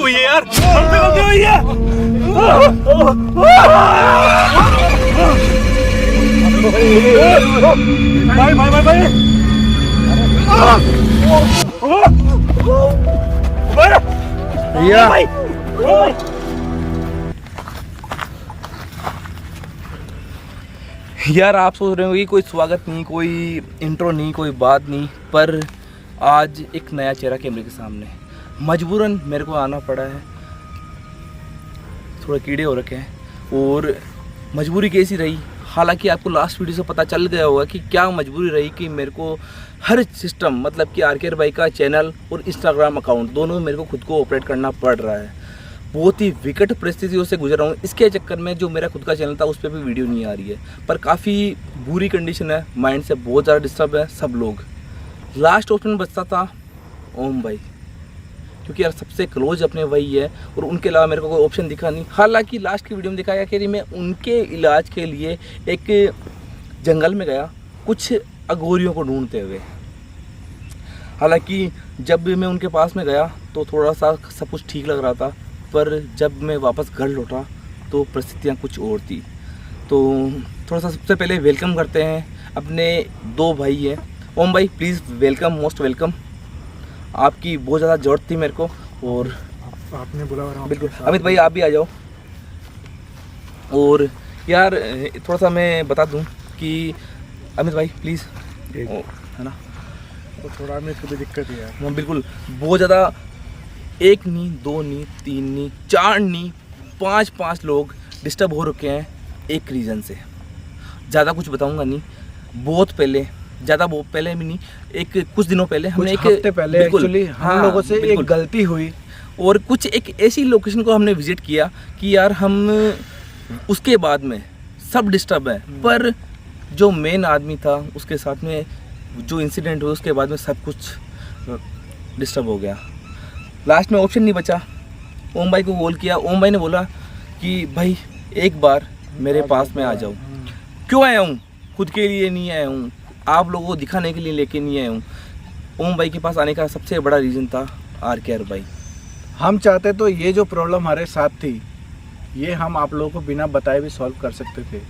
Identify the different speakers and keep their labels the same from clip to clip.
Speaker 1: हुई है यार, हमसे गलती हुई है। भाई भाई भाई भाई भैया, यार आप सोच रहे हो कि कोई स्वागत नहीं, कोई इंट्रो नहीं, कोई बात नहीं, पर आज एक नया चेहरा कैमरे के सामने मजबूरन मेरे को आना पड़ा है। थोड़े कीड़े हो रखे हैं और मजबूरी कैसी रही, हालांकि आपको लास्ट वीडियो से पता चल गया होगा कि क्या मजबूरी रही कि मेरे को हर सिस्टम मतलब कि आरकेआर भाई का चैनल और इंस्टाग्राम अकाउंट दोनों मेरे को खुद को ऑपरेट करना पड़ रहा है। बहुत ही विकट परिस्थितियों से गुजर रहा हूँ। इसके चक्कर में जो मेरा खुद का चैनल था उस पर भी वीडियो नहीं आ रही है, पर काफ़ी बुरी कंडीशन है, माइंड से बहुत ज़्यादा डिस्टर्ब है सब लोग। लास्ट ऑप्शन बचता था ओम भाई, क्योंकि यार सबसे क्लोज अपने वही है और उनके अलावा मेरे को कोई ऑप्शन दिखा नहीं। हालांकि लास्ट की वीडियो में दिखाया कि मैं उनके इलाज के लिए एक जंगल में गया कुछ अघोरियों को ढूंढते हुए। हालांकि जब मैं उनके पास में गया तो थोड़ा सा सब कुछ ठीक लग रहा था, पर जब मैं वापस घर लौटा तो परिस्थितियाँ कुछ और थी। तो थोड़ा सा सबसे पहले वेलकम करते हैं अपने दो भाई हैं। ओम भाई प्लीज़ वेलकम, मोस्ट वेलकम। आपकी बहुत ज़्यादा ज़रूरत थी मेरे को और
Speaker 2: आपने बुलाया।
Speaker 1: बिल्कुल अमित भाई आप भी आ जाओ। और यार थोड़ा सा मैं बता दूं कि अमित भाई प्लीज़, है ना,
Speaker 2: तो थोड़ा अमित को भी दिक्कत है यार।
Speaker 1: बिल्कुल बहुत ज़्यादा, एक नहीं, दो नहीं, तीन नहीं, चार नहीं, पाँच लोग डिस्टर्ब हो रखे हैं एक रीज़न से। ज़्यादा कुछ बताऊंगा नहीं, बहुत पहले, ज़्यादा बहुत पहले भी नहीं, एक कुछ दिनों पहले हमने एक
Speaker 2: हफ्ते पहले एक्चुअली हम लोगों से एक गलती हुई
Speaker 1: और कुछ एक ऐसी लोकेशन को हमने विजिट किया कि यार हम उसके बाद में सब डिस्टर्ब है, पर जो मेन आदमी था उसके साथ में जो इंसिडेंट हुआ उसके बाद में सब कुछ डिस्टर्ब हो गया। लास्ट में ऑप्शन नहीं बचा, ओम भाई को कॉल किया। ओम भाई ने बोला कि भाई एक बार मेरे पास में आ जाओ। क्यों आया हूँ? खुद के लिए नहीं आया हूँ, आप लोगों को दिखाने के लिए लेके नहीं आया हूँ। ओम भाई के पास आने का सबसे बड़ा रीज़न था आरकेआर भाई।
Speaker 2: हम चाहते तो ये जो प्रॉब्लम हमारे साथ थी ये हम आप लोगों को बिना बताए भी सॉल्व कर सकते थे,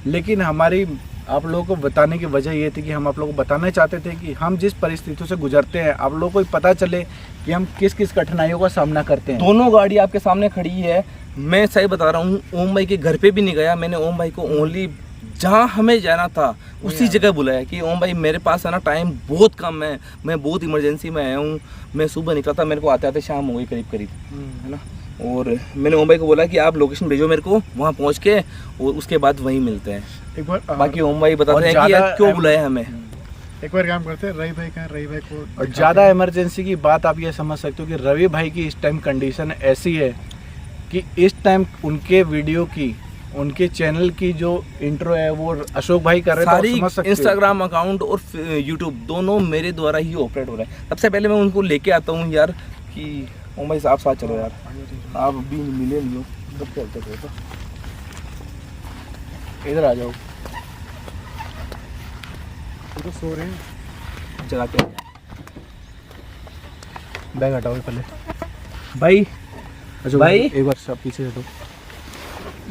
Speaker 2: लेकिन हमारी आप लोगों को बताने की वजह ये थी कि हम आप लोगों को बताना चाहते थे कि हम जिस परिस्थितियों से गुजरते हैं आप लोगों को पता चले कि हम किस किस कठिनाइयों का सामना करते हैं।
Speaker 1: दोनों गाड़ी आपके सामने खड़ी है, मैं सही बता रहा हूँ। ओम भाई के घर पे भी नहीं गया मैंने, ओम भाई को ओनली जहाँ हमें जाना था उसी जगह बुलाया कि ओम भाई मेरे पास है ना टाइम बहुत कम है, मैं बहुत इमरजेंसी में आया हूँ। मैं सुबह निकला था, मेरे को आते आते शाम हो गई करीब, है ना। और मैंने ओम भाई को बोला कि आप लोकेशन भेजो मेरे को, वहाँ पहुँच के और उसके बाद वहीं मिलते हैं एक बार। बाकी ओम भाई बताते हैं कि यार क्यों बुलाया हमें।
Speaker 2: एक बार काम करते हैं, रवि भाई का, रवि भाई को और ज़्यादा इमरजेंसी की बात आप ये समझ सकते हो कि रवि भाई की इस टाइम कंडीशन ऐसी है कि इस टाइम उनके वीडियो की, उनके चैनल की जो इंट्रो है वो अशोक भाई कर रहे हैं।
Speaker 1: सारी
Speaker 2: समझ सकते
Speaker 1: इंस्टाग्राम अकाउंट और यूट्यूब दोनों मेरे द्वारा ही ऑपरेट हो रहा है। सबसे पहले मैं उनको लेके आता हूँ यार कि ओम भाई साहब साथ चलो यार, आप अभी मिले नहीं हो, कब चलते थे, इधर आ जाओ।
Speaker 2: तो सो रहे हैं,
Speaker 1: चलाते हैं,
Speaker 2: बैग हटाओ पहले
Speaker 1: भाई।
Speaker 2: अच्छा
Speaker 1: भाई
Speaker 2: एक बार सब पीछे हटो,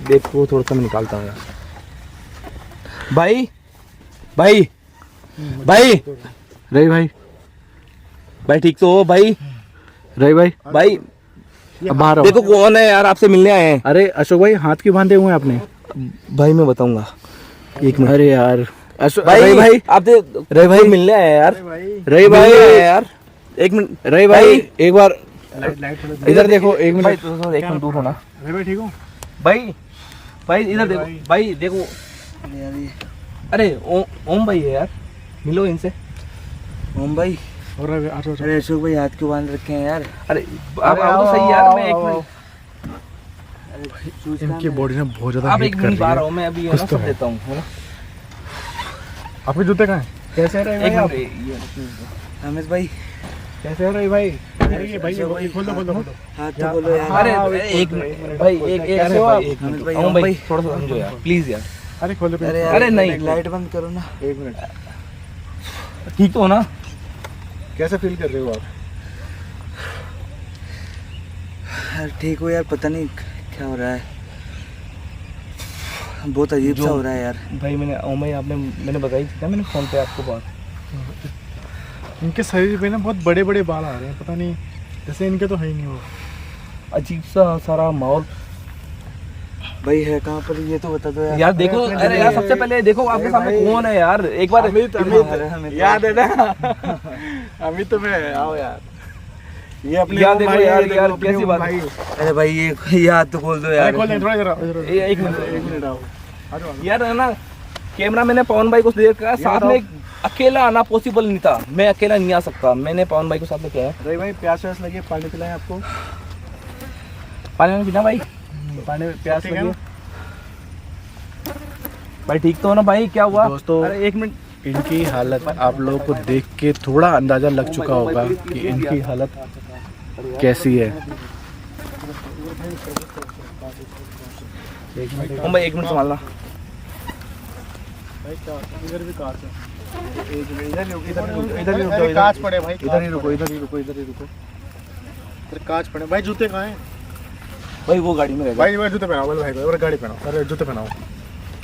Speaker 1: देखो थोड़ा सा मैं निकालता हूँ यार। भाई भाई भाई,
Speaker 2: रवि भाई,
Speaker 1: भाई ठीक तो हो भाई?
Speaker 2: रवि भाई,
Speaker 1: भाई
Speaker 2: बाहर आओ।
Speaker 1: देखो कौन है यार, आपसे मिलने आए हैं।
Speaker 2: अरे अशोक भाई हाथ क्यों बांधे हुए हैं आपने?
Speaker 1: भाई मैं बताऊंगा, एक मिनट।
Speaker 2: अरे यार
Speaker 1: भाई आप रवि भाई मिलने आए हैं यार,
Speaker 2: रवि भाई
Speaker 1: यार एक मिनट।
Speaker 2: रवि भाई एक बार
Speaker 1: इधर देखो, एक मिनट, एक मिनट दूर होना।
Speaker 2: रवि भाई ठीक हो?
Speaker 1: भाई भाई इधर देखो, भाई देखो, अरे ओम भाई है यार, मिलो इनसे।
Speaker 3: ओम भाई
Speaker 2: और
Speaker 3: अरे अशोक भाई हाथ क्यों बांध रखे हैं यार?
Speaker 1: अरे आप आओ तो सही यार, मैं एक मिनट,
Speaker 2: इनकी बॉडी ने बहुत ज्यादा
Speaker 1: आप
Speaker 2: हीट
Speaker 1: एक
Speaker 2: कर
Speaker 1: मिनट
Speaker 2: रही
Speaker 1: बाहर
Speaker 2: है।
Speaker 1: आओ, मैं अभी
Speaker 2: कुछ
Speaker 1: ना
Speaker 2: तो
Speaker 1: सब
Speaker 2: है।
Speaker 1: देता हूँ, है ना।
Speaker 2: आपके जूते कहाँ हैं? कैसे रहे भाई आप?
Speaker 3: रमेश भाई
Speaker 2: कैसे रहे भाई? ये भाई खोल दो
Speaker 3: हाथ तो बोलो यार।
Speaker 1: अरे एक मिनट भाई, एक मिनट
Speaker 3: भाई,
Speaker 1: ओम भाई थोड़ा सा समझो यार प्लीज यार।
Speaker 2: अरे खोल दो।
Speaker 1: अरे नहीं,
Speaker 3: लाइट बंद करो ना।
Speaker 2: एक मिनट,
Speaker 1: ठीक तो हो ना?
Speaker 2: कैसे फील कर रहे हो आप?
Speaker 3: यार ठीक हो यार, पता नहीं क्या हो रहा है, बहुत अजीब सा हो रहा है यार।
Speaker 1: भाई मैंने बताई थी ना मैंने फ़ोन पे आपको बात।
Speaker 2: इनके शरीर पे ना बहुत बड़े बड़े बाल आ रहे हैं, पता नहीं जैसे इनके तो है ही नहीं वो।
Speaker 1: अजीब सा सारा माहौल।
Speaker 3: भाई है कहाँ पर ये तो बता दो यार।
Speaker 1: यार देखो, अरे यार सबसे पहले देखो आपके सामने कौन है यार, एक बार
Speaker 3: अमित
Speaker 2: याद है ना? अमित में आओ यार, ये अपने
Speaker 1: यार देखो यार
Speaker 2: अपने
Speaker 1: कैसी बात
Speaker 2: भाई।
Speaker 1: है।
Speaker 3: अरे भाई ये हाथ तो खोल दो यार।
Speaker 2: खोल दे थोड़ा जरा,
Speaker 1: एक मिनट
Speaker 2: एक मिनट आओ।
Speaker 1: यार है ना, कैमरा मैंने पवन भाई को देखा, साथ में अकेला आना पॉसिबल नहीं था, मैं अकेला नहीं आ सकता, मैंने पवन भाई को साथ में किया है।
Speaker 2: रही भाई प्यास व्यास लगी, पानी पिलाएं आपको?
Speaker 1: पानी पीना भाई,
Speaker 2: पानी प्यास लगी
Speaker 1: भाई ठीक तो हो ना भाई, क्या हुआ
Speaker 2: दोस्तों?
Speaker 1: अरे एक मिनट,
Speaker 2: इनकी हालत आप लोगों को देख के थोड़ा अंदाजा लग चुका होगा कि इनकी हालत कैसी है।
Speaker 1: ओम भाई एक मिनट संभालना।
Speaker 2: इधर भी कांच है,
Speaker 4: अरे कांच पड़े भाई,
Speaker 2: इधर ही रुको, इधर ही रुको, इधर ही रुको।
Speaker 4: अरे कांच पड़े भाई। जूते कहाँ हैं
Speaker 1: भाई वो गाड़ी में रहेगा।
Speaker 4: भाई जूते पहनाओ भाई, और गाड़ी पहनाओ। अरे जूते पहनाओ,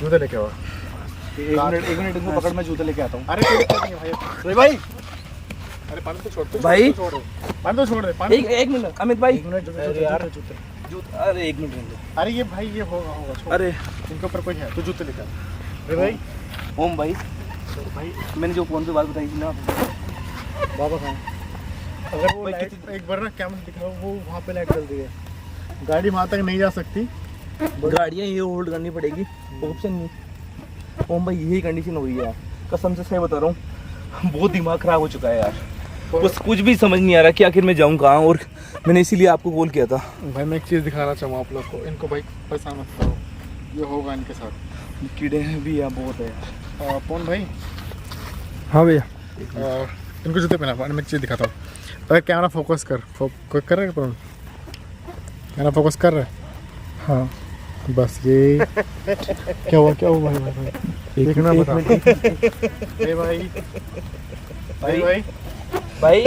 Speaker 4: जूते लेके आओ।
Speaker 2: एक मिनट इनको पकड़, मैं जूते लेके आता हूँ।
Speaker 4: अरे कोई दिक्कत नहीं है भाई।
Speaker 1: भाई
Speaker 4: अरे पानी तो छोड़ दे
Speaker 1: भाई।
Speaker 4: पानी तो छोड़ दे पानी।
Speaker 1: एक मिनट अमित भाई,
Speaker 2: एक मिनट
Speaker 4: अरे यार
Speaker 1: अरे एक मिनट,
Speaker 4: अरे ये भाई ये होगा छोड़।
Speaker 1: अरे
Speaker 4: इनके ऊपर कोई है तो जूते लेके आओ। अरे भाई
Speaker 1: ओम भाई, मैंने जो फोन पे बात बताई थी ना,
Speaker 4: बाबा कहाँ है? अगर वो लाइट एक बार ना कैमरा दिखाओ, वो वहाँ पे लाइट जल रही है, गाड़ी वहाँ तक नहीं जा सकती।
Speaker 1: गाड़ियाँ ये होल्ड करनी पड़ेगी, ऑप्शन नहीं। ओम भाई यही कंडीशन हो रही है, कसम से सही बता रहा हूँ, बहुत दिमाग खराब हो चुका है यार, कुछ भी समझ नहीं आ रहा कि आखिर मैं जाऊँ कहाँ, और मैंने इसीलिए आपको कॉल किया था।
Speaker 4: भाई मैं एक चीज़ दिखाना चाहूँ आप लोग को, इनको भाई परेशान मत करो, ये होगा इनके साथ।
Speaker 1: कीड़े भी यहाँ बहुत है यार।
Speaker 4: कौन भाई?
Speaker 2: हाँ भैया,
Speaker 4: इनको जूते पहना। मैं एक चीज़ दिखाता हूँ। अगर कैमरा फोकस कर कर रहे हैं, कैमरा फोकस कर रहा है? हाँ बस ये क्या हुआ भाई? भाई देखना बता। भाई भाई भाई भाई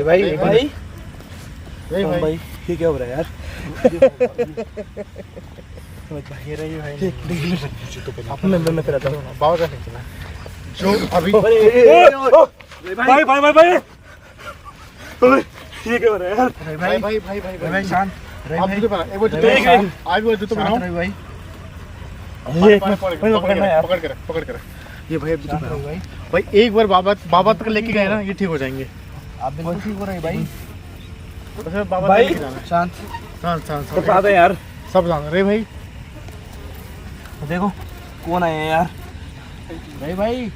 Speaker 1: भाई
Speaker 4: भाई भाई
Speaker 1: ओम भाई ये क्या हो रहा है यार?
Speaker 4: ये रही भाई,
Speaker 1: मैं कराता हूँ।
Speaker 4: बाबा का नहीं चला जो अभी।
Speaker 1: भाई ये क्या हो रहा है यार?
Speaker 4: भाई शांत।
Speaker 2: आप
Speaker 4: जूते पहना, एक बार जूते पहनाओ। आप भी जूते पहनाओ।
Speaker 2: भाई
Speaker 4: पकड़ कर। ये भाई अब जूते पहनाओ भाई। एक बार बाबा तक लेके गए ना, ये ठीक हो जाएंगे।
Speaker 2: आप बिल्कुल ठीक हो रहे हैं भाई।
Speaker 4: बस बाबा
Speaker 1: भाई,
Speaker 4: तक लेके जाना।
Speaker 2: शांत।
Speaker 1: तो बता दे यार,
Speaker 4: सब जान रहे भाई।
Speaker 1: देखो कौन आया है यार?
Speaker 2: भाई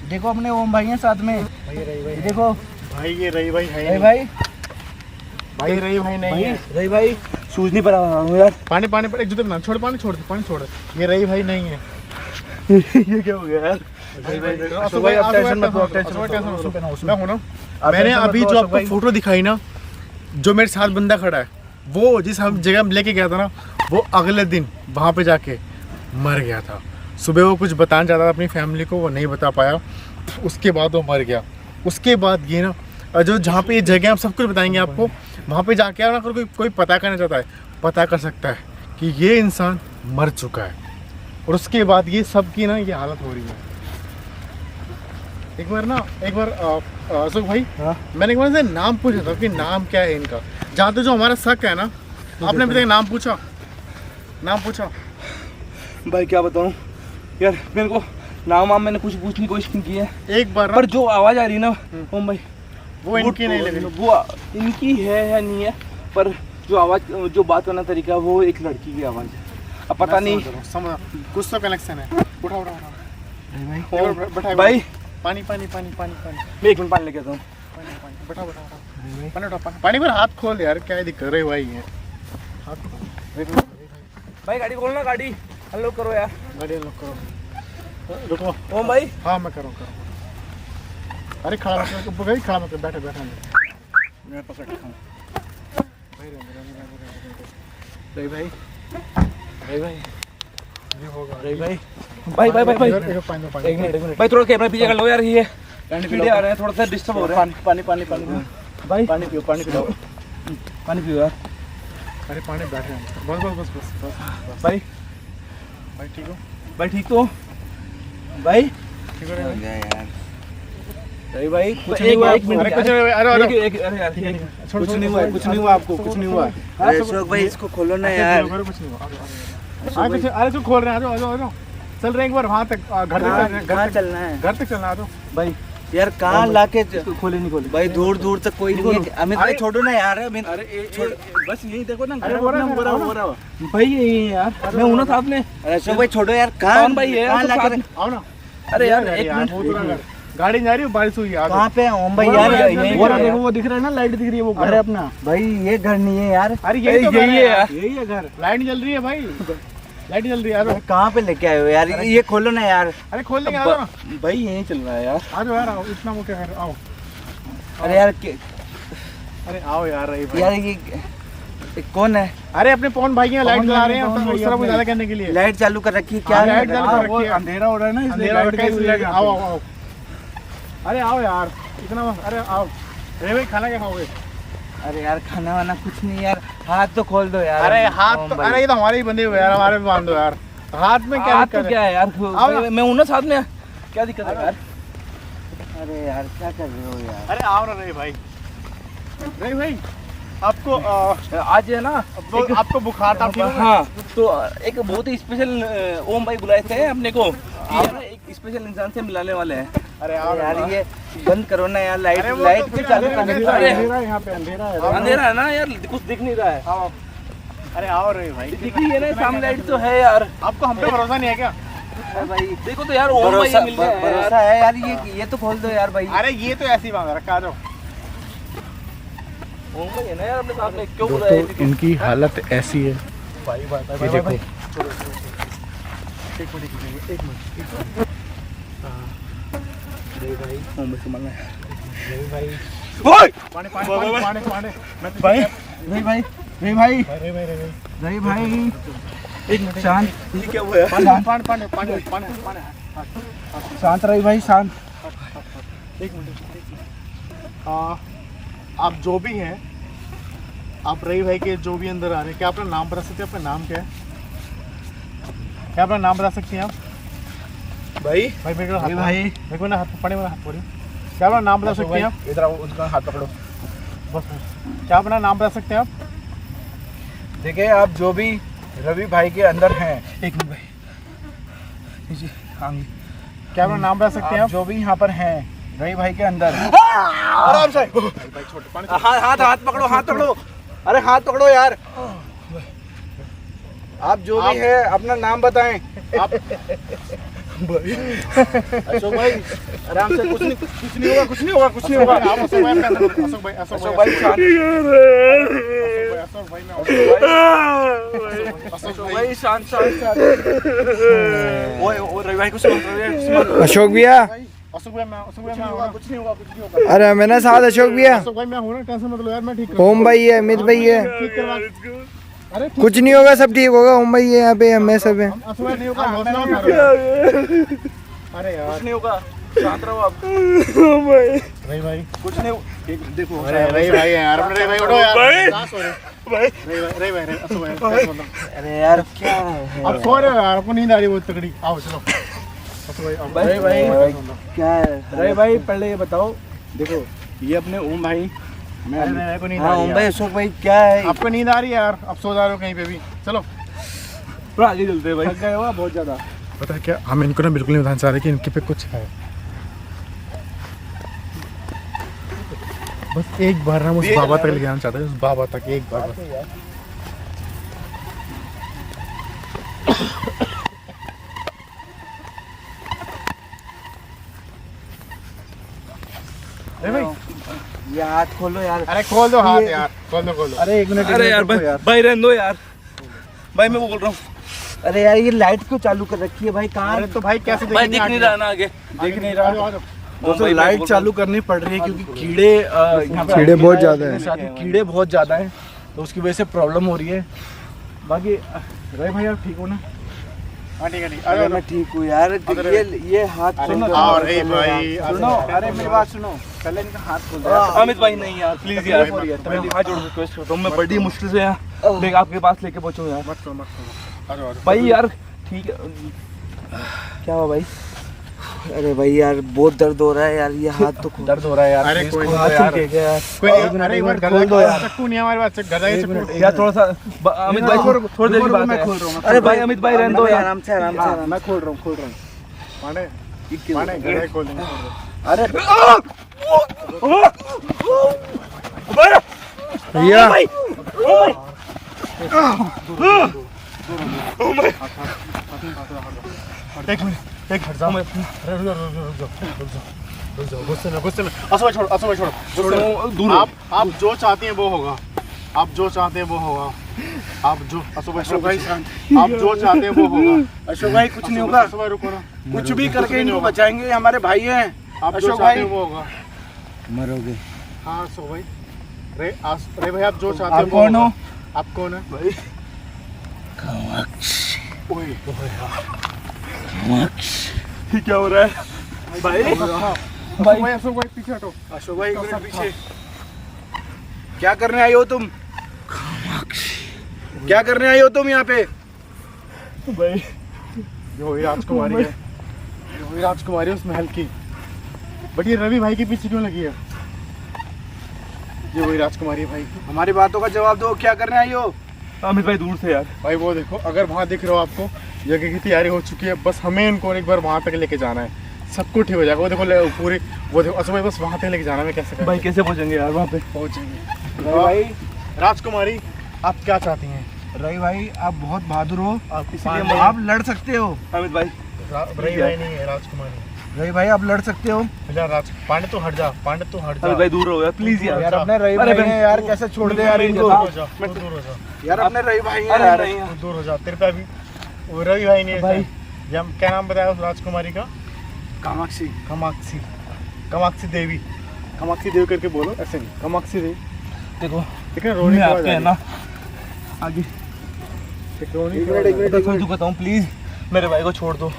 Speaker 2: देखो अपने ओम भाई हैं साथ में, ये देखो
Speaker 4: भाई ये रही भाई है नहीं।
Speaker 2: भाई
Speaker 4: रही भाई नहीं है।
Speaker 1: रही भाई शूज नहीं पहना हूँ यार।
Speaker 4: पानी एक जूते पहना। छोड़ पानी छोड़। ये रही भाई नहीं है।
Speaker 1: ये क्या हो गया यार?
Speaker 4: मैंने अभी जो आपको फोटो दिखाई ना, जो मेरे साथ बंदा खड़ा है, वो जिस हम जगह में लेके गया था ना, वो अगले दिन वहाँ पे जाके मर गया था। सुबह वो कुछ बताना चाहता था अपनी फैमिली को, वो नहीं बता पाया, उसके बाद वो मर गया। उसके बाद ये ना, जो जहाँ पे ये जगह हम सब कुछ बताएंगे आपको, वहाँ पे जाके ना अगर कोई पता करना चाहता है, पता कर सकता है कि ये इंसान मर चुका है। और उसके बाद ये सब की ना ये हालत हो रही है। एक बार अशोक भाई, मैंने एक बार से नाम पूछा था कि नाम क्या है इनका। जहाँ तो जो हमारा शक है ना, आपने अभी तक नाम पूछा?
Speaker 1: भाई क्या बताऊँ यार, मेरे को नाम मैंने कुछ पूछने की कोशिश की है,
Speaker 4: एक बार
Speaker 1: पर जो आवाज़ आ रही है ना ओम भाई,
Speaker 4: वो इनकी नहीं लग रही।
Speaker 1: वो इनकी है या नहीं है, पर जो आवाज़, जो बात करना तरीका, वो एक लड़की की आवाज़ है। अब पता नहीं,
Speaker 4: समझ कुछ तो कनेक्शन है। उठा
Speaker 1: भाई
Speaker 4: पानी।
Speaker 1: मैं एक मिनट पानी लेके आता हूँ।
Speaker 4: पानी पर हाथ खोल यार, क्या दिक्कत है भाई? ये
Speaker 1: भाई गाड़ी खोलना, गाड़ी अनलॉक करो यार।
Speaker 4: गाड़ी अनलॉक करो। रुको
Speaker 1: ओम भाई।
Speaker 4: हाँ मैं करूँ। अरे खड़ा मत कर, बैठे मैं पकड़ हूँ।
Speaker 1: भाई भाई थोड़ा कैमरा पीछे कर लो यार, ये कीड़े आ रहे हैं, थोड़ा सा डिस्टर्ब हो रहा है।
Speaker 2: पानी
Speaker 1: भाई
Speaker 2: पियो
Speaker 1: पानी पियो यार।
Speaker 4: अरे पानी बैठे हैं, बस बस बस बस बस
Speaker 1: भाई
Speaker 4: भाई ठीक हो?
Speaker 1: भाई ठीक तो भाई
Speaker 4: ठीक हो रहे हैं?
Speaker 3: यार
Speaker 2: रवि भाई कुछ
Speaker 1: एक
Speaker 2: नहीं हुआ,
Speaker 1: एक मिनट
Speaker 4: अरे
Speaker 1: यार।
Speaker 4: कुछ नहीं, अरे अरे
Speaker 1: अरे यार
Speaker 2: कुछ नहीं हुआ, कुछ नहीं हुआ आपको, कुछ नहीं हुआ।
Speaker 3: अरे अशोक भाई इसको खोलो ना यार।
Speaker 4: कुछ नहीं हुआ। हाँ कुछ, अरे इसको खोल रहे हैं, आ जाओ आ जाओ आ जाओ। चल रहे हैं एक बार वहाँ तक, घर
Speaker 3: कहाँ
Speaker 4: तक
Speaker 3: चलना है
Speaker 4: घर तक चलना, आ जाओ।
Speaker 2: भाई
Speaker 3: यार? कहाँ लाके
Speaker 2: खोले नहीं खोले।
Speaker 3: भाई दूर दूर तक कोई नहीं है। अमित भाई छोड़ो ना यार। अमित
Speaker 2: अरे बस यही देखो ना,
Speaker 4: अरे
Speaker 2: घर
Speaker 4: हो रहा
Speaker 2: अपना
Speaker 4: है,
Speaker 2: हो रहा।
Speaker 1: भाई ये यार मैं हूं ना साथ में।
Speaker 3: अरे अशोक भाई छोड़ो यार। कहाँ
Speaker 1: कौन भाई है
Speaker 3: कहाँ
Speaker 1: तो
Speaker 3: लाके
Speaker 1: साथ-
Speaker 4: आओ ना।
Speaker 1: अरे यार
Speaker 4: गाड़ी
Speaker 1: एक मिनट
Speaker 4: बहुत दूर है, गाड़ी नहीं आ रही, बारिश हुई है, आ जाओ।
Speaker 3: कहाँ पे है ओम भाई
Speaker 4: वो
Speaker 3: यार?
Speaker 4: यार,
Speaker 3: यहीं
Speaker 2: वो
Speaker 3: पे
Speaker 2: रहा,
Speaker 3: है।
Speaker 2: देखो वो दिख रहा है ना, लाइट दिख रही है, वो घर है अपना।
Speaker 3: भाई ये घर नहीं है यार।
Speaker 4: अरे यही तो घर
Speaker 1: यही है यार।
Speaker 2: यही है घर।
Speaker 4: लाइट नहीं जल रही है भाई, लाइट नहीं जल रही है, आ जाओ।
Speaker 3: कहाँ पे लेके आए हो यार? ये खोलो ना यार।
Speaker 4: अरे खोल देंगे, आ जाओ ना।
Speaker 1: भाई यही चल रहा है यार।
Speaker 4: आ जाओ यार, आओ, इतना मुझे है, आओ।
Speaker 3: अरे यार
Speaker 4: अरे आओ यार रही भाई।
Speaker 3: यार ये कौन है?
Speaker 4: अरे अपने पवन भाई हैं, लाइट
Speaker 2: पवन
Speaker 4: जला
Speaker 2: भाई,
Speaker 4: रहे हैं,
Speaker 2: पवन
Speaker 4: तो
Speaker 2: भाई
Speaker 4: उस तरह
Speaker 2: अपने।
Speaker 4: गुजारा करने के लिए।
Speaker 3: लाइट चालू कर रखी है क्या?
Speaker 4: हाँ, लाइट चालू
Speaker 2: हाँ,
Speaker 4: कर
Speaker 2: वो
Speaker 4: रखी है।
Speaker 2: अंधेरा हो रहा है ना, इसलिए
Speaker 4: अंधेरा
Speaker 2: लाइट
Speaker 4: कैसे
Speaker 2: कैसे
Speaker 4: लगा? आओ आओ आओ। अरे आओ यार, इतना अरे आओ। अरे भाई खाना क्या खाओगे?
Speaker 3: अरे यार खाना वाना कुछ नहीं यार। हाथ तो खोल दो यार।
Speaker 4: अरे हाथ
Speaker 3: ओम
Speaker 4: तो,
Speaker 3: भाई।
Speaker 4: अरे ये तो हमारे ही बंधे हुए यार, हमारे भी बांध दो यार। हाथ में क्या
Speaker 1: आज
Speaker 4: दिक्कत
Speaker 1: तो क्या
Speaker 4: है?
Speaker 1: है यार?
Speaker 4: आओ ना।
Speaker 1: मैं हूं ना साथ में, क्या दिक्कत है यार?
Speaker 3: अरे यार क्या कर रहे हो यार?
Speaker 4: अरे आओ ना रे भाई। रे भाई आपको
Speaker 1: आज है ना
Speaker 4: आपको बुखार था, ठीक हो?
Speaker 1: हाँ तो एक बहुत ही स्पेशल ओम भाई बुलाए थे अपने को कि यार एक स्पेशल इंसान से मिलाने वाले हैं।
Speaker 4: अरे आओ
Speaker 3: यार ये बंद करो ना यार, लाइट
Speaker 4: अरे वो
Speaker 3: लाइट
Speaker 4: तो
Speaker 3: भी
Speaker 4: फिर
Speaker 3: चालू
Speaker 4: अंधेरा
Speaker 3: करने
Speaker 4: कैसा है?
Speaker 1: अरे।
Speaker 4: अंधेरा है, यहाँ पे अंधेरा है।
Speaker 1: अंधेरा है ना यार, कुछ दिख नहीं रहा है।
Speaker 4: आओ। अरे आओ रे भाई।
Speaker 1: दिख रही है ना सामने लाइट तो है यार।
Speaker 4: आपको हम पे भरोसा नहीं है क्या?
Speaker 3: अरे भाई
Speaker 1: देखो तो यार ओम भाई
Speaker 3: भरोसा
Speaker 1: मिल गए हैं यार।
Speaker 3: भरोसा है यार। ये तो खोल दो यार भाई।
Speaker 4: अरे ये तो ऐसी बात है, रखा, आ जाओ।
Speaker 1: ओम भाई है ना यार अपने साथ में, क्यों बुलाए?
Speaker 2: दोस्तों इनकी हालत ऐसी है,
Speaker 4: भाई भाई भाई
Speaker 2: ये देखो।
Speaker 4: एक मिनट एक मिनट।
Speaker 1: ओम भाई से मिलना है।
Speaker 2: ओए
Speaker 4: पानी पानी पानी पानी पानी। मैं तो-
Speaker 2: भाई रे भाई रे भाई
Speaker 4: रे भाई रे भाई।
Speaker 2: रे भाई
Speaker 4: एक मिनट
Speaker 2: शांत
Speaker 1: ये क्या हुआ यार?
Speaker 4: पानी पानी पानी पानी पानी पानी।
Speaker 2: शांत रही भाई, शांत।
Speaker 4: एक मिनट। आप जो भी हैं, आप रही भाई के जो भी अंदर आ रहे हैं, क्या अपना नाम बता सकते हैं? आपका नाम क्या है? क्या अपना नाम बता सकते हैं आप?
Speaker 1: भाई
Speaker 4: भाई मेरे को हाथ,
Speaker 2: भाई
Speaker 4: मेरे को ना हाथ पानी वाला हाथ पकड़िए। क्या अपना नाम बता सकते हैं आप?
Speaker 2: इधर आओ, उसका हाथ पकड़ो।
Speaker 4: बस क्या अपना नाम बता सकते हैं आप?
Speaker 2: देखिए आप जो भी रवि भाई के अंदर हैं,
Speaker 1: एक मिनट भाई जी हाँ
Speaker 4: क्या अपना नाम बता सकते हैं
Speaker 2: आप
Speaker 4: आप?
Speaker 2: जो भी यहाँ पर हैं रवि भाई के अंदर,
Speaker 4: आराम से। भाई छोटे पानी।
Speaker 1: हाथ पकड़ो, हाथ पकड़ो।
Speaker 2: अरे हाथ पकड़ो यार। आप जो भी है अपना नाम बताएं।
Speaker 4: आप
Speaker 2: अशोक भाई आराम से, कुछ नहीं होगा, कुछ नहीं होगा, कुछ नहीं होगा।
Speaker 4: आप अशोक भाई अपने अंदर, अशोक भाई
Speaker 2: अशोक भाई शांत,
Speaker 4: अशोक भाई मैं
Speaker 2: अशोक भाई शांत शांत। ओ रवि भाई को सुनो, रवि भाई को सुनो।
Speaker 5: अशोक भैया,
Speaker 4: अशोक भाई मैं, अशोक भाई मैं हूं ना।
Speaker 2: कुछ नहीं होगा, कुछ नहीं होगा।
Speaker 5: अरे मैं ना साथ अशोक भैया,
Speaker 4: अशोक भाई मैं हूं ना, टेंशन मत लो यार, मैं ठीक करूंगा।
Speaker 5: ओम भाई है, अमित भाई है,
Speaker 4: ठीक करवा। अरे ठीक-
Speaker 5: कुछ नहीं होगा, सब ठीक होगा। ओम भाई है यहाँ पे, हमें सब है।
Speaker 4: अशोक भाई नहीं होगा, हौसला मत करो। अरे यार
Speaker 2: कुछ नहीं होगा, शांत रहो आप।
Speaker 4: रही भाई,
Speaker 2: कुछ नहीं देखो।
Speaker 4: अरे रही भाई यार, अपने रही भाई उठो यार। भाई रही भाई अशोक भाई टेंशन मत लो।
Speaker 3: अरे यार क्या है?
Speaker 4: आप सो रहे हो यार, आपको नींद आ रही है बहुत तगड़ी। आओ चलो अशोक भाई, आओ।
Speaker 2: रवि भाई,
Speaker 3: क्या है?
Speaker 2: रवि भाई पहले ये बताओ, देखो ये अपने ओम भाई, मैं
Speaker 4: अरे मेरे को नींद आ
Speaker 3: हाँ
Speaker 4: रही
Speaker 3: ओम
Speaker 4: है
Speaker 3: भाई
Speaker 4: यार।
Speaker 3: अशोक भाई क्या है?
Speaker 4: आपको नींद आ रही है यार, आप सो जा रहे हो कहीं पे भी। चलो
Speaker 1: थोड़ा आगे चलते हैं भाई।
Speaker 2: थक गए हो बहुत ज्यादा।
Speaker 4: पता है क्या, हम इनको ना बिल्कुल नहीं बताना चाह रहे कि इनके पे कुछ है। बस एक बार ना हम उस बाबा तक ले जाना चाहते हैं, उस बाबा तक एक बार बस। अरे भाई,
Speaker 3: ये हाथ खोलो यार।
Speaker 4: अरे खोल दो हाथ यार, खोल दो।
Speaker 2: अरे एक मिनट,
Speaker 1: अरे यार
Speaker 2: रुको
Speaker 1: भाई, भाई रहने दो यार। भाई मैं वो बोल रहा हूँ
Speaker 3: अरे यार ये लाइट क्यों चालू कर रखी है भाई? कहाँ?
Speaker 4: अरे तो भाई कैसे
Speaker 1: भाई, दिख नहीं रहा ना आगे।
Speaker 2: देख नहीं रहा।
Speaker 4: रहा।
Speaker 2: दोस्तों
Speaker 1: भाई,
Speaker 2: लाइट
Speaker 1: बोल
Speaker 2: चालू करनी पड़ रही है क्योंकि कीड़े यहाँ पे
Speaker 5: कीड़े बहुत ज्यादा हैं।
Speaker 2: साथ ही कीड़े बहुत ज्यादा हैं, तो उसकी वजह से प्रॉब्लम हो रही है। बाकी रवि भाई आप ठीक हो ना?
Speaker 4: हाँ ठीक है ठीक
Speaker 3: अरे मैं ठीक हूँ यार। ये हाथ
Speaker 4: अरे अरे भाई
Speaker 2: सुनो, अरे मेरी बात सुनो, पहले इनका हाथ खोल दो।
Speaker 1: अमित भाई नहीं यार, प्लीज यार, मैं हाथ जोड़ रिक्वेस्ट करता हूँ, मैं बड़ी मुश्किल से यहाँ लेके आपके पास लेके पहुँचूँ यार।
Speaker 4: मत करो। अरे
Speaker 1: भाई यार ठीक है, क्या हुआ भाई?
Speaker 3: अरे भाई यार बहुत दर्द हो रहा है यार, ये हाथ तो
Speaker 2: दर्द हो रहा है यार।
Speaker 4: अरे
Speaker 2: please
Speaker 4: कोई
Speaker 2: खोल
Speaker 4: नहीं
Speaker 2: दो
Speaker 4: यार।
Speaker 2: यार।
Speaker 4: कोई अरे एक बार
Speaker 2: खोल दो यार।
Speaker 4: चक्कू नहीं है हमारे पास, गदा ये चक्कू।
Speaker 1: यार थोड़ा सा अमित भाई थोड़ी देर की बात
Speaker 2: मैं
Speaker 1: है।
Speaker 2: खोल रहा हूँ।
Speaker 1: अरे भाई अमित भाई रहने दो यार।
Speaker 3: आराम से आराम से आराम
Speaker 2: मैं खोल रहा हूँ, खोल रहा हूँ।
Speaker 4: पाने गदा खोल देंगे।
Speaker 2: अरे
Speaker 5: भैया
Speaker 4: एक मिनट, एक हट जाओ। अरे रुक जाओ, गुस्से में। असो भाई छोड़ो, असो भाई छोड़ो।
Speaker 1: दूर
Speaker 4: आप जो चाहती हैं वो होगा। आप जो चाहते हैं वो होगा। आप जो असो भाई आप जो चाहते हैं वो होगा।
Speaker 2: अशोक भाई कुछ नहीं होगा,
Speaker 4: असो भाई रुको ना।
Speaker 2: कुछ भी करके इनको बचाएंगे, ये हमारे भाई हैं।
Speaker 4: आप जो
Speaker 2: अशोक
Speaker 4: चाहते
Speaker 2: भाई
Speaker 4: हैं वो होगा।
Speaker 3: मरोगे।
Speaker 4: हाँ असो भाई। रे भाई आप जो चाहते हैं
Speaker 2: आप
Speaker 4: वो
Speaker 2: कौन हो?
Speaker 4: होगा। आप कौन है भाई? ओए
Speaker 1: ये क्या हो रहा है भाई?
Speaker 4: भाई असो भाई पीछे हटो।
Speaker 2: अशोक भाई एक मिनट पीछे। क्या करने आई हो तुम? क्या करने आई हो तुम यहाँ पे?
Speaker 1: भाई
Speaker 4: ये वही राजकुमारी है, ये वही राजकुमारी है उस महल की। बट ये रवि भाई के पीछे क्यों लगी है? ये वही राजकुमारी है भाई।
Speaker 2: हमारी बातों का जवाब दो, क्या करने आई हो?
Speaker 1: अमित भाई दूर से यार।
Speaker 4: भाई वो देखो, अगर वहाँ दिख रहा हो आपको, जगह की तैयारी हो चुकी है, बस हमें इनको एक बार वहाँ तक लेके जाना है, सब कुछ ठीक हो जाएगा। वो देखो पूरी, वो देखो असो भाई बस वहाँ तक लेके जाना है। मैं कैसे
Speaker 1: भाई कैसे पहुंचेंगे यार वहाँ पे?
Speaker 4: पहुँचेंगे।
Speaker 2: भाई
Speaker 4: राजकुमारी आप क्या चाहती हैं?
Speaker 2: रवि भाई आप बहुत बहादुर हो,
Speaker 4: आप
Speaker 1: इसलिए
Speaker 2: आप लड़ सकते हो।
Speaker 1: अमित भाई
Speaker 4: रवि भाई नहीं है, राजकुमारी।
Speaker 2: रवि भाई आप लड़ सकते हो।
Speaker 4: राज पांडे तो हट जा, पांडे तो हट जा।
Speaker 1: अमित भाई दूर हो गया प्लीज यार।
Speaker 2: यार अपने रवि
Speaker 1: अरे
Speaker 2: भाई
Speaker 1: भाई,
Speaker 2: हैं यार, कैसे छोड़ दे यार इनको।
Speaker 4: दूर हो जा, दूर हो जा,
Speaker 2: यार अपने रवि भाई हैं
Speaker 1: अरे
Speaker 2: यार।
Speaker 1: नहीं यार।
Speaker 4: दूर हो जा। तेरे पे अभी वो रवि भाई नहीं है
Speaker 1: भाई।
Speaker 4: ये हम क्या नाम बताया उस राजकुमारी का?
Speaker 2: कामाक्षी।
Speaker 4: कामाक्षी, कामाक्षी देवी। कामाक्षी देवी करके बोलो, ऐसे नहीं, कामाक्षी देवी।
Speaker 1: देखो
Speaker 4: ठीक है, रोने
Speaker 1: मैं
Speaker 4: की
Speaker 1: आपके है ना आगे
Speaker 4: रोने
Speaker 2: एक मिनट
Speaker 1: मैं दुखाता हूँ, प्लीज मेरे भाई को छोड़ दो।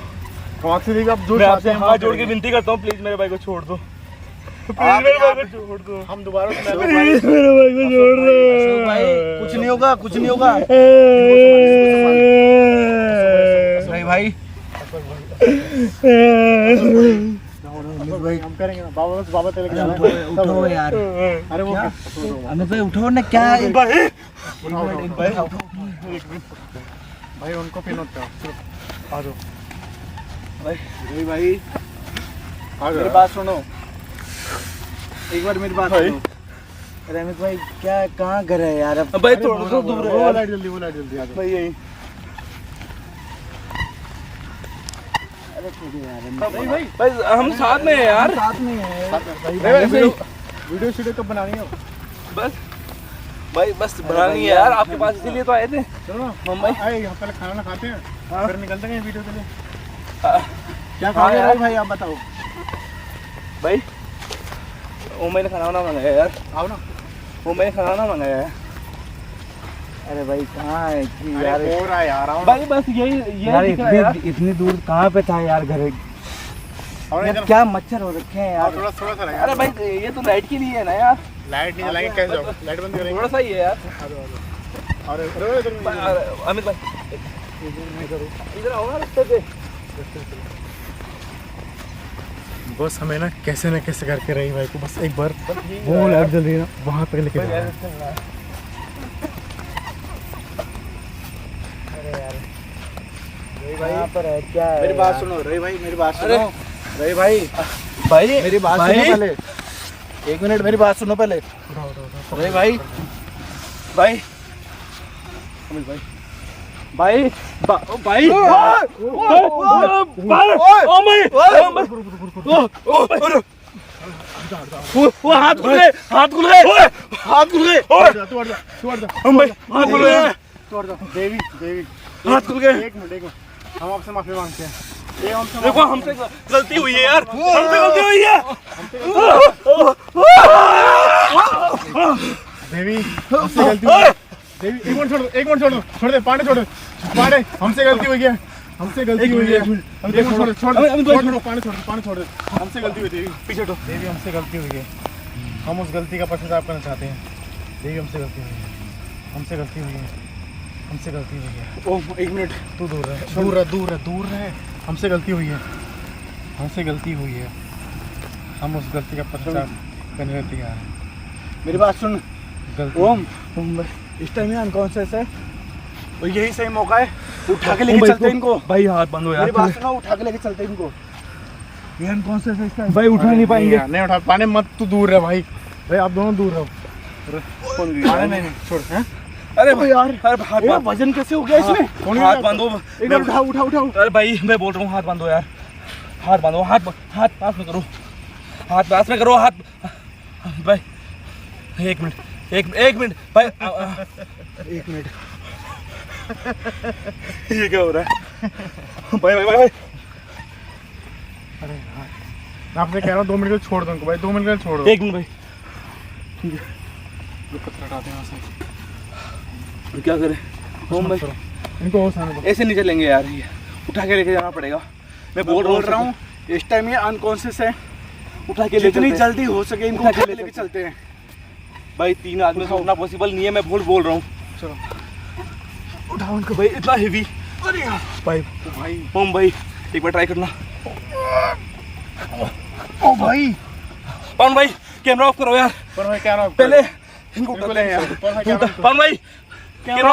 Speaker 4: कामाक्षी देवी आप जो
Speaker 1: मैं
Speaker 4: चाहते
Speaker 1: आपसे
Speaker 4: हैं
Speaker 1: हाथ
Speaker 4: वो
Speaker 1: जोड़ के
Speaker 4: करेंगे।
Speaker 1: विनती करता हूँ, प्लीज मेरे भाई को छोड़ दो। प्लीज
Speaker 2: आप
Speaker 1: मेरे भाई
Speaker 2: यहाँ
Speaker 1: को छोड़ दो।
Speaker 4: हम दोबारा से
Speaker 1: प्लीज मेरे भाई को छोड़ दो।
Speaker 2: अशोक भाई कुछ नहीं होगा, कुछ नहीं होगा। रवि भाई
Speaker 4: हम करेंगे ना, बाबा तेरे जाना है।
Speaker 3: उठो यार।
Speaker 4: अरे वो
Speaker 3: अमित भाई उठो ना, क्या
Speaker 4: भाई भाई उनको पिन होता है। आ जाओ,
Speaker 2: रवि भाई
Speaker 4: आ
Speaker 2: मेरी
Speaker 4: जाओ।
Speaker 2: बात सुनो, एक बार मेरी बात सुनो।
Speaker 3: अरे अमित भाई क्या, कहाँ घर है यार? अब
Speaker 1: भाई थोड़ा सा दूर है
Speaker 4: वो
Speaker 1: यार।
Speaker 4: लाइट जल्दी, वो लाइट जल्दी आ जाओ।
Speaker 1: भाई यही
Speaker 3: अरे छोड़ो यार।
Speaker 1: भाई हम साथ में हैं यार।
Speaker 3: साथ में है।
Speaker 1: ऐसे ही।
Speaker 4: वीडियो शीडियो कब बनानी है?
Speaker 1: बस भाई बस बनानी है यार, आपके पास इसीलिए तो आए थे।
Speaker 4: चलो ना
Speaker 1: मुंबई
Speaker 4: आए, यहाँ पहले खाना खाते हैं, फिर निकलते हैं वीडियो के लिए।
Speaker 2: क्या
Speaker 1: हाँ
Speaker 2: खाओगे
Speaker 1: यार।
Speaker 2: रवि भाई आप बताओ।
Speaker 1: भाई वो मैंने खाना वाना मंगाया यार,
Speaker 4: आओ ना।
Speaker 1: वो मैंने खाना वाना मंगाया है।
Speaker 3: अरे भाई कहाँ है कि
Speaker 4: यार
Speaker 3: यार?
Speaker 4: हो रहा है यार, आओ ना।
Speaker 1: भाई बस यही
Speaker 3: यार
Speaker 1: दिख रहा है यार।
Speaker 3: इतनी दूर कहाँ पे था यार घर?
Speaker 4: आओ ना
Speaker 3: यार
Speaker 4: इधर।
Speaker 3: क्या मच्छर हो रखे हैं
Speaker 4: आओ,
Speaker 3: यार।
Speaker 4: थोड़ा थोड़ा सा लगा।
Speaker 1: अरे भाई ये तो लाइट के लिए है ना यार,
Speaker 4: लाइट नहीं जलाएंगे, कैसे जाओ? लाइट बंद करेंगे।
Speaker 1: थोड़ा सा ही है यार।
Speaker 4: अरे
Speaker 1: अमित भाई इधर आओ ना रास्ते पे।
Speaker 4: बस हमें ना कैसे करके रही भाई को बस एक बार वो लाइट जल रही है ना, वहाँ तक लेके जाना है।
Speaker 3: यहाँ पर है क्या है
Speaker 2: मेरी बात
Speaker 3: यार?
Speaker 2: सुनो रवि भाई, मेरी बात सुनो। रवि भाई
Speaker 1: भाई
Speaker 2: मेरी बात
Speaker 1: भाई।
Speaker 2: सुनो पहले, एक मिनट मेरी बात सुनो पहले। रवि भाई
Speaker 1: भाई अमित भाई भाई भाई वो हाथ खुल गए, हाथ खुल गए, हाथ खुल गए,
Speaker 4: तू हट जा, तू हट जा।
Speaker 1: हाथ खुल गए,
Speaker 4: तू हट जा। देवी देवी
Speaker 1: हाथ खुल गए।
Speaker 4: एक मिनट हम आपसे माफी मांगते हैं। ये हमसे
Speaker 1: देखो हमसे गलती हुई है यार, हमसे गलती हुई है।
Speaker 4: देवी हमसे गलती हुई है। देवी एक मिनट छोड़ दो, एक मिनट छोड़ दो, छोड़ दे पांडे, छोड़ दे पांडे, हमसे गलती हुई है। हमसे गलती हुई है। देखो छोड़ छोड़ छोड़ पानी छोड़ दे। हमसे गलती हुई देवी, पीछे हटो। देवी हमसे गलती हुई है, हम उस गलती का पश्चाताप करना चाहते हैं। देवी हमसे गलती हुई है, हमसे गलती हुई है, हमसे गलती हुई है।
Speaker 2: ओम एक मिनट,
Speaker 4: तू दूर रहे, दूर रहे, दूर रहे, दूर रहे। हमसे गलती हुई है, हमसे गलती हुई है, हम उस गलती का पश्चाताप करने तैयार हैं।
Speaker 2: मेरी बात सुन।
Speaker 4: गलती
Speaker 2: ओम इस टाइम ये अनकॉन्शियस है और यही सही मौका है, उठा के लेके चलते हैं इनको।
Speaker 1: भाई हाथ बंद हो
Speaker 2: मेरी
Speaker 1: यार,
Speaker 2: बात सुनो, उठा के लेके चलते हैं इनको। ये अनकॉन्शियस है इस टाइम।
Speaker 1: भाई उठा नहीं पाएंगे।
Speaker 4: नहीं उठा पाने मत, तू दूर रहे भाई, भाई आप दोनों दूर रहो।
Speaker 2: नहीं छोड़।
Speaker 1: अरे भाई यार, अरे हाथ
Speaker 2: ये
Speaker 1: बंद,
Speaker 2: वजन कैसे हो गया इसमें?
Speaker 1: हाथ बंद हो।
Speaker 2: एक बार उठा उठा उठा।
Speaker 1: अरे भाई मैं बोल रहा हूँ हाथ बंद हो यार, हाथ बंद हो, हाथ पास में करो, हाथ पास में करो, हाथ। भाई एक मिनट भाई,
Speaker 2: एक मिनट।
Speaker 1: ये क्या हो रहा है? भाई भाई भाई
Speaker 4: मैं आपसे कह रहा हूँ 2 मिनट के लिए छोड़ दो उनको भाई, 2 मिनट के लिए छोड़ दो।
Speaker 1: एक मिनट भाई,
Speaker 4: ये पत्थर हटाते हैं यहाँ से।
Speaker 1: तो क्या करें ओम भाई?
Speaker 4: इनको होश आने दो।
Speaker 1: ऐसे नहीं चलेंगे यार, ये उठा के लेके जाना पड़ेगा। मैं बोल रहा हूँ
Speaker 2: इस टाइम ये अनकॉन्शियस है,
Speaker 1: उठा के ले
Speaker 2: जितनी
Speaker 1: चलते हैं।
Speaker 2: जल्दी हो सके इनको उठा के लेके चलते हैं।
Speaker 1: भाई 3 आदमी से उठना पॉसिबल नहीं है, मैं बोल रहा हूँ।
Speaker 2: चलो
Speaker 1: उठाओ उनको भाई, इतना हेवी।
Speaker 2: अरे यार
Speaker 1: भाई
Speaker 2: भाई,
Speaker 1: ओम भाई एक बार ट्राई करना।
Speaker 2: ओ भाई
Speaker 1: पवन भाई कैमरा ऑफ करो यार,
Speaker 4: पर मैं कह रहा हूँ
Speaker 1: पहले इनको उठाते हैं यार।
Speaker 4: पर मैं कह रहा हूँ
Speaker 1: पवन भाई कैमरा